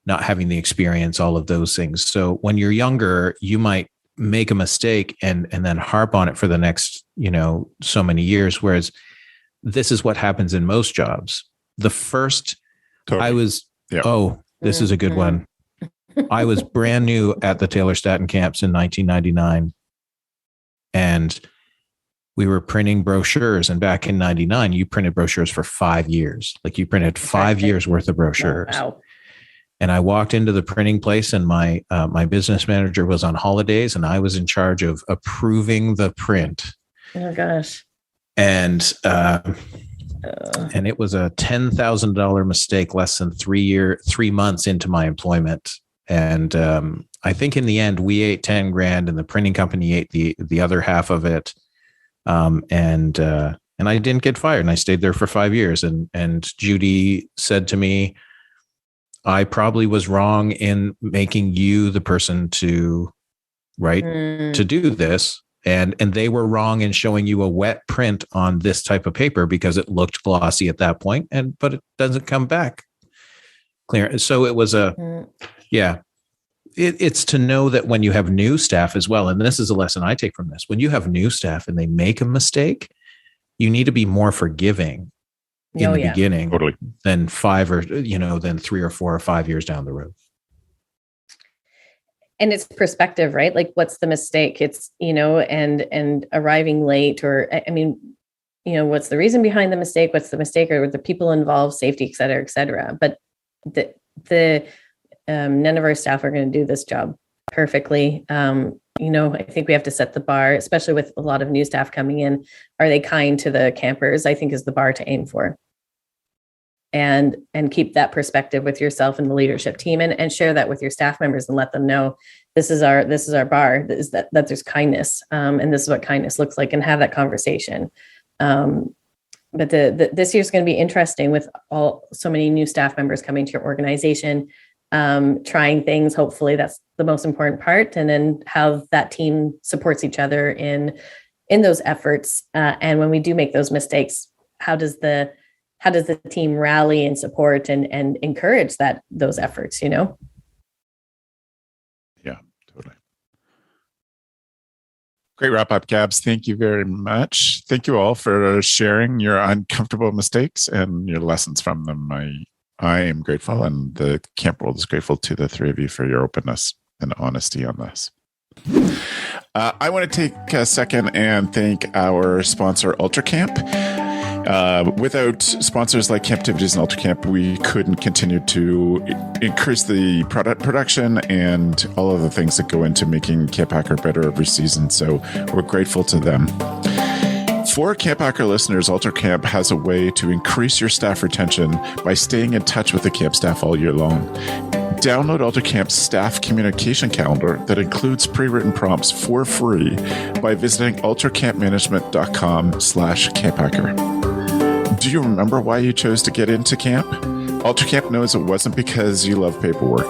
[SPEAKER 6] having the experience, all of those things. So when you're younger, you might make a mistake and then harp on it for the next, so many years. Whereas this is what happens in most jobs. The first this is a good one. I was brand new at the Taylor Staton camps in 1999, and we were printing brochures. And back in 99, you printed brochures for 5 years. Like you printed 5 years worth of brochures. Wow. And I walked into the printing place, and my business manager was on holidays, and I was in charge of approving the print.
[SPEAKER 5] Oh gosh.
[SPEAKER 6] And it was a $10,000 mistake less than 3 months into my employment. And I think in the end, we ate 10 grand and the printing company ate the other half of it. And I didn't get fired, and I stayed there for 5 years. And Judy said to me, I probably was wrong in making you the person to do this. And they were wrong in showing you a wet print on this type of paper because it looked glossy at that point, but it doesn't come back clear. So it was it's to know that when you have new staff as well, and this is a lesson I take from this, when you have new staff and they make a mistake, you need to be more forgiving in the beginning than 3 or 4 or 5 years down the road.
[SPEAKER 5] And it's perspective, right? Like, what's the mistake? It's, and arriving late, or, what's the reason behind the mistake? What's the mistake, or the people involved, safety, et cetera, et cetera. But none of our staff are going to do this job perfectly. I think we have to set the bar, especially with a lot of new staff coming in. Are they kind to the campers? I think is the bar to aim for. And keep that perspective with yourself and the leadership team, and share that with your staff members and let them know this is our bar, is that there's kindness, and this is what kindness looks like, and have that conversation. But this year's going to be interesting with so many new staff members coming to your organization, trying things. Hopefully that's the most important part, and then how that team supports each other in those efforts. And when we do make those mistakes, how does the team rally and support and encourage those efforts,
[SPEAKER 1] Yeah, totally. Great wrap up, Gabz. Thank you very much. Thank you all for sharing your uncomfortable mistakes and your lessons from them. I am grateful, and the camp world is grateful to the three of you for your openness and honesty on this. I want to take a second and thank our sponsor, UltraCamp. Without sponsors like Camptivities and Ultra Camp, we couldn't continue to increase the product production and all of the things that go into making CampHacker better every season. So we're grateful to them. For CampHacker listeners, Ultra Camp has a way to increase your staff retention by staying in touch with the camp staff all year long. Download Ultra Camp's staff communication calendar that includes pre-written prompts for free by visiting ultracampmanagement.com/camphacker. Do you remember why you chose to get into camp? Ultra Camp knows it wasn't because you love paperwork.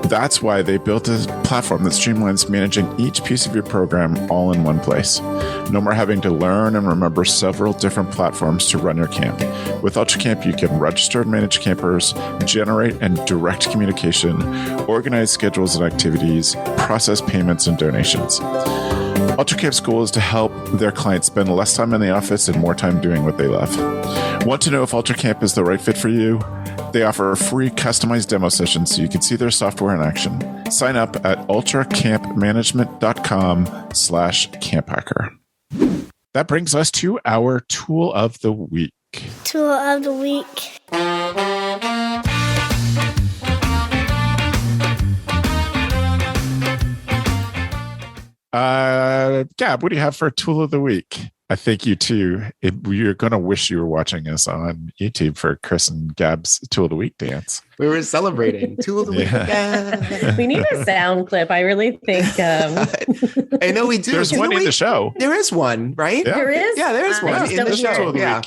[SPEAKER 1] That's why they built a platform that streamlines managing each piece of your program all in one place. No more having to learn and remember several different platforms to run your camp. With Ultra Camp, you can register and manage campers, generate and direct communication, organize schedules and activities, process payments and donations. Ultra Camp's goal is to help their clients spend less time in the office and more time doing what they love. Want to know if Ultra Camp is the right fit for you? They offer a free customized demo session so you can see their software in action. Sign up at ultracampmanagement.com/camphacker. That brings us to our tool of the week.
[SPEAKER 7] Tool of the week.
[SPEAKER 1] Gab, what do you have for tool of the week? I think you too. You're going to wish you were watching us on YouTube for Chris and Gab's Tool of the Week dance.
[SPEAKER 4] We were celebrating Tool of the Week. Yeah.
[SPEAKER 5] We need a sound clip. I really think.
[SPEAKER 4] I know we do.
[SPEAKER 1] There's one in the show.
[SPEAKER 4] There is one, right?
[SPEAKER 1] Yeah.
[SPEAKER 5] There is?
[SPEAKER 4] Yeah, there's one in the show.
[SPEAKER 1] Yeah.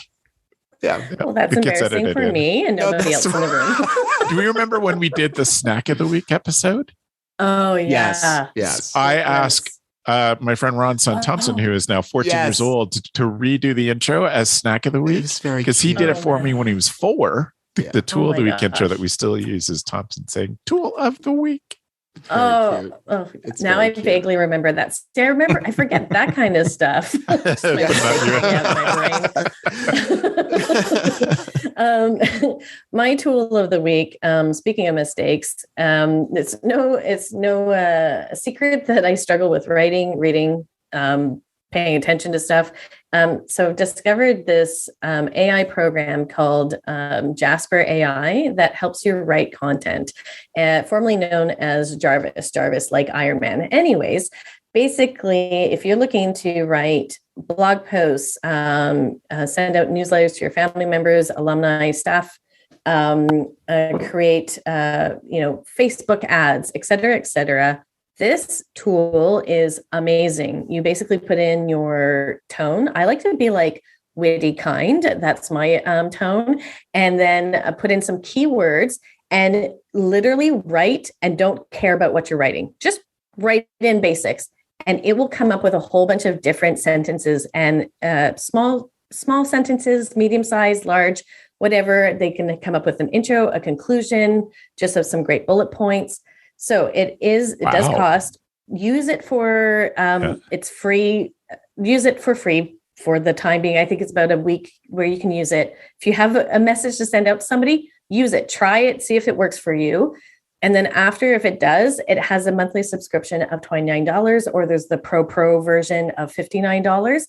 [SPEAKER 4] Yeah.
[SPEAKER 5] Well, that's embarrassing for me and nobody else in the room.
[SPEAKER 1] Do we remember when we did the Snack of the Week episode?
[SPEAKER 5] Oh, yeah.
[SPEAKER 4] Yes.
[SPEAKER 1] I asked my friend Ron Son Thompson, who is now 14 years old, to redo the intro as Snack of the Week because he did it for me when he was 4.
[SPEAKER 4] Yeah.
[SPEAKER 1] The Tool of the Week intro that we still use is Thompson saying Tool of the Week.
[SPEAKER 5] Now I vaguely remember that. See, I forget that kind of stuff. My tool of the week, speaking of mistakes, it's no secret that I struggle with writing, reading, paying attention to stuff. So I've discovered this AI program called Jasper AI that helps you write content, formerly known as Jarvis, like Iron Man. Anyways, basically, if you're looking to write blog posts, send out newsletters to your family members, alumni, staff, create, Facebook ads, et cetera, this tool is amazing. You basically put in your tone. I like to be like witty kind. That's my tone. And then put in some keywords and literally write and don't care about what you're writing. Just write in basics. And it will come up with a whole bunch of different sentences and small sentences, medium size, large, whatever. They can come up with an intro, a conclusion, just of some great bullet points. So it does cost. Use it for, it's free. Use it for free for the time being. I think it's about a week where you can use it. If you have a message to send out to somebody, use it, try it, see if it works for you. And then after, if it does, it has a monthly subscription of $29, or there's the pro version of $59.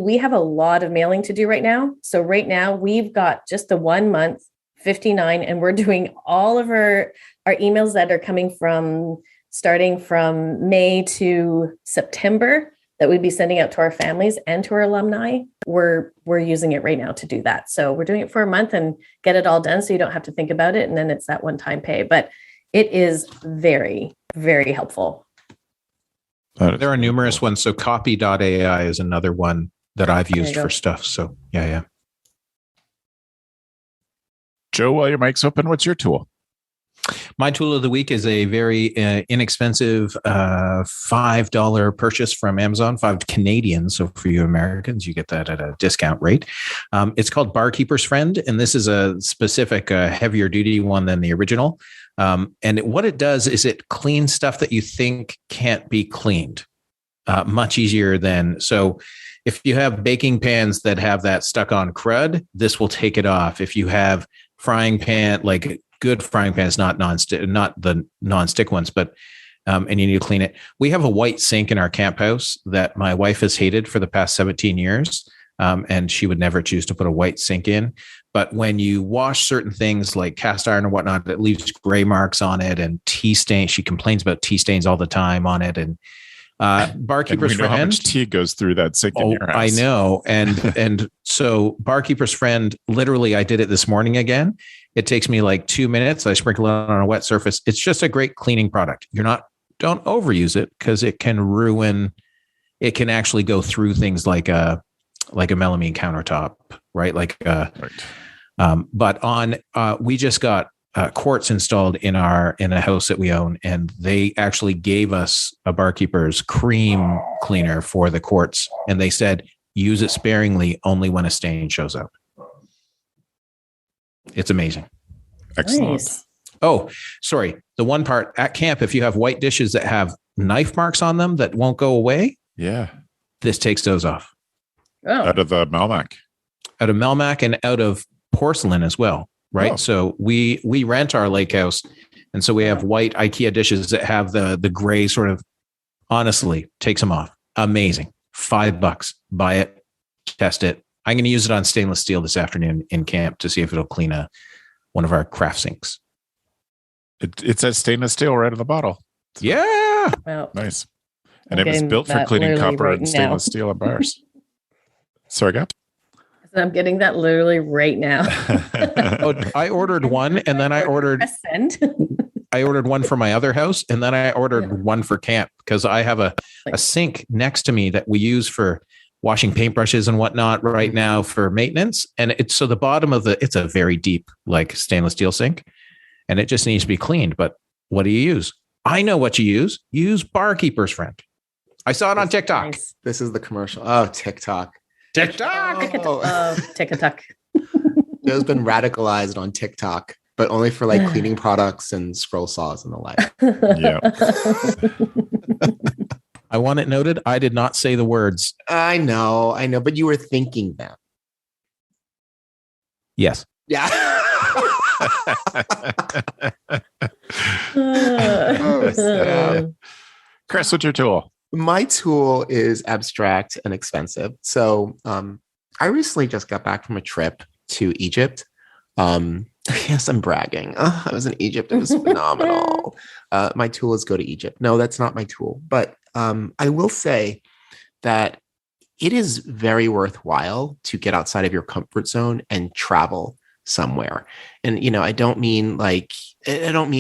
[SPEAKER 5] We have a lot of mailing to do right now. So right now we've got just the 1 month, $59, and we're doing all of our emails that are coming from starting from May to September that we'd be sending out to our families and to our alumni. We're using it right now to do that. So we're doing it for a month and get it all done so you don't have to think about it. And then it's that one-time pay. But it is very, very helpful.
[SPEAKER 6] There are numerous ones. So copy.ai is another one that I've used for stuff. So yeah.
[SPEAKER 1] Joe, while your mic's open, what's your tool?
[SPEAKER 6] My tool of the week is a very inexpensive $5 purchase from Amazon, $5 Canadian. So for you Americans, you get that at a discount rate. It's called Barkeeper's Friend, and this is a specific heavier duty one than the original. And what it does is it cleans stuff that you think can't be cleaned much easier than. So if you have baking pans that have that stuck on crud, this will take it off. If you have frying pan, like good frying pans, not the non-stick ones, but and you need to clean it. We have a white sink in our camp house that my wife has hated for the past 17 years. and she would never choose to put a white sink in. But when you wash certain things like cast iron and whatnot, it leaves gray marks on it and tea stains. She complains about tea stains all the time on it. And barkeeper's
[SPEAKER 1] and we know
[SPEAKER 6] friend,
[SPEAKER 1] how much tea goes through that sink in your house.
[SPEAKER 6] I know. And so barkeeper's friend, literally, I did it this morning again. It takes me like 2 minutes. I sprinkle it on a wet surface. It's just a great cleaning product. Don't overuse it because it can ruin. It can actually go through things like a melamine countertop, right? But we just got quartz installed in a house that we own, and they actually gave us a barkeeper's cream cleaner for the quartz, and they said use it sparingly, only when a stain shows up. It's amazing.
[SPEAKER 1] Excellent.
[SPEAKER 5] Nice.
[SPEAKER 6] Oh, sorry. The one part at camp, if you have white dishes that have knife marks on them that won't go away,
[SPEAKER 1] Yeah.
[SPEAKER 6] this takes those off.
[SPEAKER 5] Oh,
[SPEAKER 1] Out of the Melmac.
[SPEAKER 6] Out of Melmac and out of porcelain as well, right?
[SPEAKER 1] Oh.
[SPEAKER 6] So we rent our lake house, and so we have white IKEA dishes that have the gray sort of. Honestly, takes them off. Amazing. $5. Buy it, test it. I'm going to use it on stainless steel this afternoon in camp to see if it'll clean one of our craft sinks.
[SPEAKER 1] It says stainless steel right in the bottle.
[SPEAKER 6] Yeah.
[SPEAKER 5] well,
[SPEAKER 1] Nice. And
[SPEAKER 5] I'm
[SPEAKER 1] it was
[SPEAKER 5] getting
[SPEAKER 1] built for
[SPEAKER 5] that
[SPEAKER 1] cleaning
[SPEAKER 5] literally
[SPEAKER 1] copper
[SPEAKER 5] right
[SPEAKER 1] and stainless
[SPEAKER 5] now.
[SPEAKER 1] steel and bars. Sorry, Gab?
[SPEAKER 5] I'm getting that literally right now.
[SPEAKER 6] Oh, I ordered one, and then I ordered
[SPEAKER 5] Press send.
[SPEAKER 6] one for my other house, and then I ordered one for camp because I have a sink next to me that we use for washing paintbrushes and whatnot right now for maintenance. And it's so the bottom of it's a very deep, like stainless steel sink, and it just needs to be cleaned. But what do you use? I know what you use. Use Barkeeper's Friend. I saw it on TikTok.
[SPEAKER 5] Nice.
[SPEAKER 4] This is the commercial. Oh, TikTok.
[SPEAKER 5] Oh, TikTok.
[SPEAKER 4] Joe's been radicalized on TikTok, but only for like cleaning products and scroll saws and the like.
[SPEAKER 1] Yeah.
[SPEAKER 6] I want it noted. I did not say the words.
[SPEAKER 4] I know, but you were thinking that.
[SPEAKER 6] Yes.
[SPEAKER 4] Yeah.
[SPEAKER 1] Chris, what's your tool?
[SPEAKER 4] My tool is abstract and expensive. So I recently just got back from a trip to Egypt. Yes, I'm bragging. I was in Egypt. It was phenomenal. My tool is go to Egypt. No, that's not my tool. But I will say that it is very worthwhile to get outside of your comfort zone and travel somewhere. And, I don't mean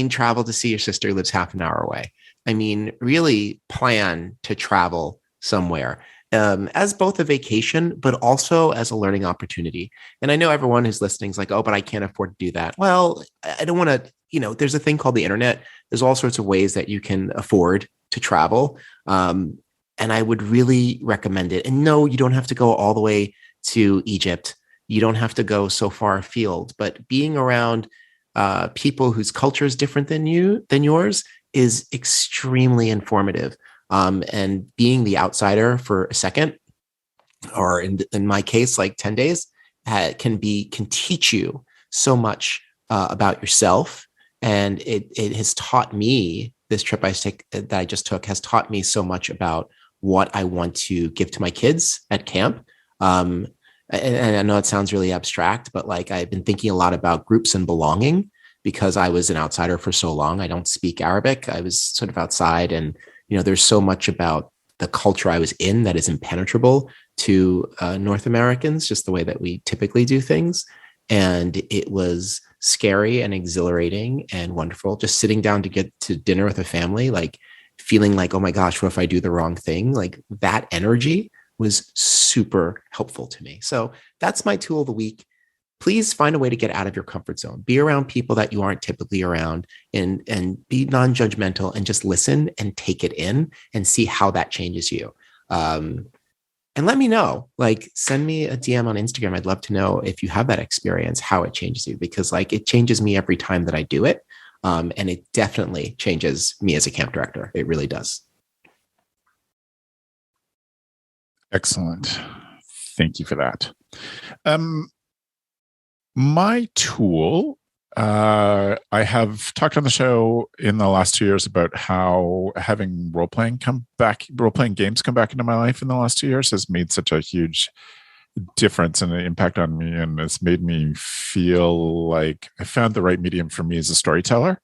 [SPEAKER 4] travel to see your sister who lives half an hour away. I mean, really plan to travel somewhere as both a vacation, but also as a learning opportunity. And I know everyone who's listening is like, oh, but I can't afford to do that. Well, I don't want to, there's a thing called the internet. There's all sorts of ways that you can afford to travel. And I would really recommend it. And no, you don't have to go all the way to Egypt. You don't have to go so far afield, but being around people whose culture is different than yours is extremely informative. And being the outsider for a second, or in my case, like 10 days, can teach you so much about yourself. And it has taught me, this trip that I just took has taught me so much about what I want to give to my kids at camp. And I know it sounds really abstract, but like I've been thinking a lot about groups and belonging because I was an outsider for so long. I don't speak Arabic. I was sort of outside, and there's so much about the culture I was in that is impenetrable to North Americans, just the way that we typically do things. And it was scary and exhilarating and wonderful. Just sitting down to get to dinner with a family, like feeling like, oh my gosh, what if I do the wrong thing? Like that energy was super helpful to me. So that's my tool of the week. Please find a way to get out of your comfort zone. Be around people that you aren't typically around, and be non-judgmental and just listen and take it in and see how that changes you. And let me know, like send me a DM on Instagram. I'd love to know if you have that experience, how it changes you, because like it changes me every time that I do it. And it definitely changes me as a camp director. It really does.
[SPEAKER 1] Excellent. Thank you for that. My tool, I have talked on the show in the last 2 years about how having role-playing games come back into my life in the last 2 years has made such a huge difference and an impact on me, and it's made me feel like I found the right medium for me as a storyteller,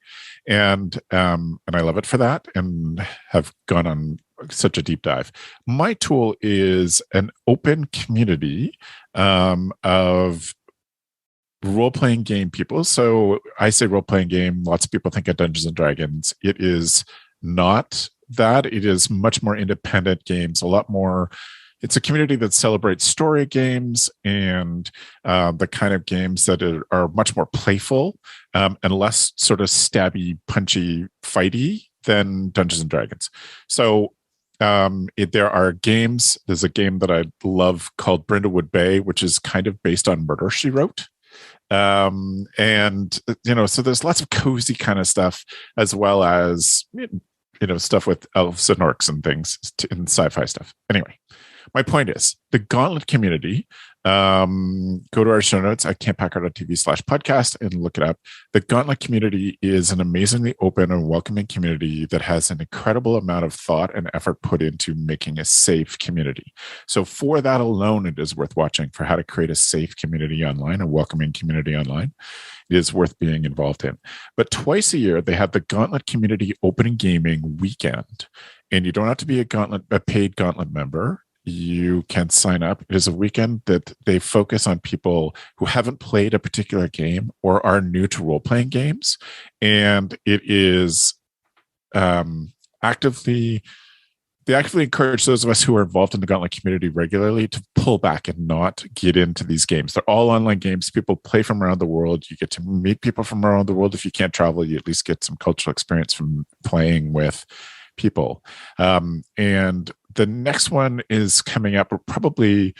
[SPEAKER 1] and I love it for that, and have gone on such a deep dive. My tool is an open community of role-playing game people. So I say role-playing game, lots of people think of Dungeons and Dragons. It is not that. It is much more independent games, a lot more. It's a community that celebrates story games and the kind of games that are much more playful and less sort of stabby, punchy, fighty than Dungeons and Dragons. So there are games. There's a game that I love called Brindlewood Bay, which is kind of based on Murder, She Wrote. And, so there's lots of cozy kind of stuff, as well as, stuff with elves and orcs and things and sci-fi stuff. Anyway, my point is the Gauntlet community. Go to our show notes at camphacker.tv/podcast and look it up. The Gauntlet community is an amazingly open and welcoming community that has an incredible amount of thought and effort put into making a safe community. So for that alone, it is worth watching for how to create a safe community online, a welcoming community online. It is worth being involved in. But twice a year, they have the Gauntlet Community Open Gaming Weekend. And you don't have to be a paid Gauntlet member. You can sign up. It is a weekend that they focus on people who haven't played a particular game or are new to role-playing games. And it is actively encourage those of us who are involved in the Gauntlet community regularly to pull back and not get into these games. They're all online games. People play from around the world. You get to meet people from around the world. If you can't travel, you at least get some cultural experience from playing with people. And the next one is coming up probably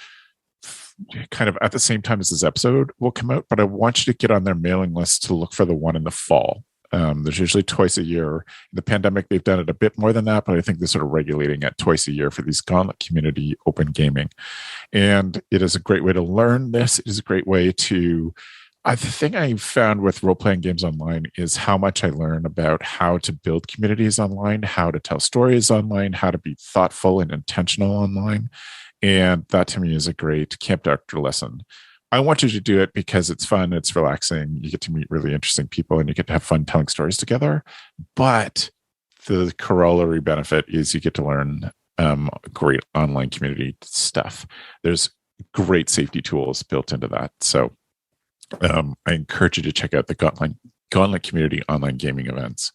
[SPEAKER 1] kind of at the same time as this episode will come out, but I want you to get on their mailing list to look for the one in the fall. There's usually twice a year. In the pandemic, they've done it a bit more than that, but I think they're sort of regulating it twice a year for these Gauntlet community open gaming. And it is a great way to learn this. It is a great way to the thing I found with role-playing games online is how much I learn about how to build communities online, how to tell stories online, how to be thoughtful and intentional online. And that to me is a great Camp Doctor lesson. I want you to do it because it's fun, it's relaxing, you get to meet really interesting people, and you get to have fun telling stories together. But the corollary benefit is you get to learn great online community stuff. There's great safety tools built into that. So I encourage you to check out the Gauntlet community online gaming events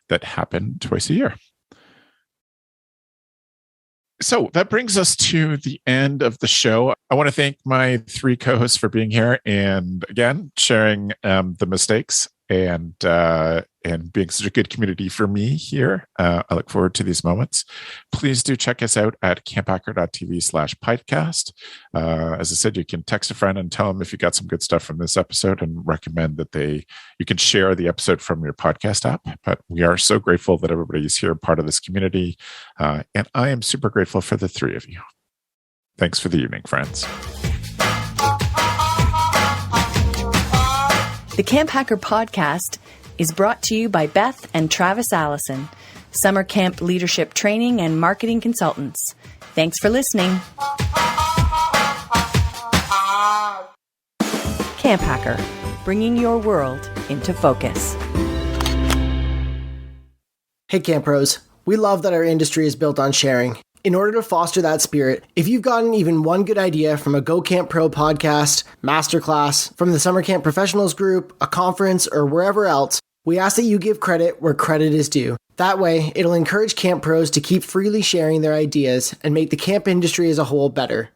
[SPEAKER 1] that happen twice a year. So that brings us to the end of the show. I want to thank my three co-hosts for being here and again sharing the mistakes and being such a good community for me here. I look forward to these moments. Please do check us out at camphacker.tv/podcast. As I said, you can text a friend and tell them if you got some good stuff from this episode, and recommend that you can share the episode from your podcast app. But we are so grateful that everybody's here, part of this community. And I am super grateful for the three of you. Thanks for the evening, friends.
[SPEAKER 2] The CampHacker podcast is brought to you by Beth and Travis Allison, summer camp leadership training and marketing consultants. Thanks for listening. CampHacker, bringing your world into focus.
[SPEAKER 3] Hey, Camp Pros. We love that our industry is built on sharing. In order to foster that spirit, if you've gotten even one good idea from a Go Camp Pro podcast, masterclass, from the Summer Camp Professionals group, a conference, or wherever else, we ask that you give credit where credit is due. That way, it'll encourage camp pros to keep freely sharing their ideas and make the camp industry as a whole better.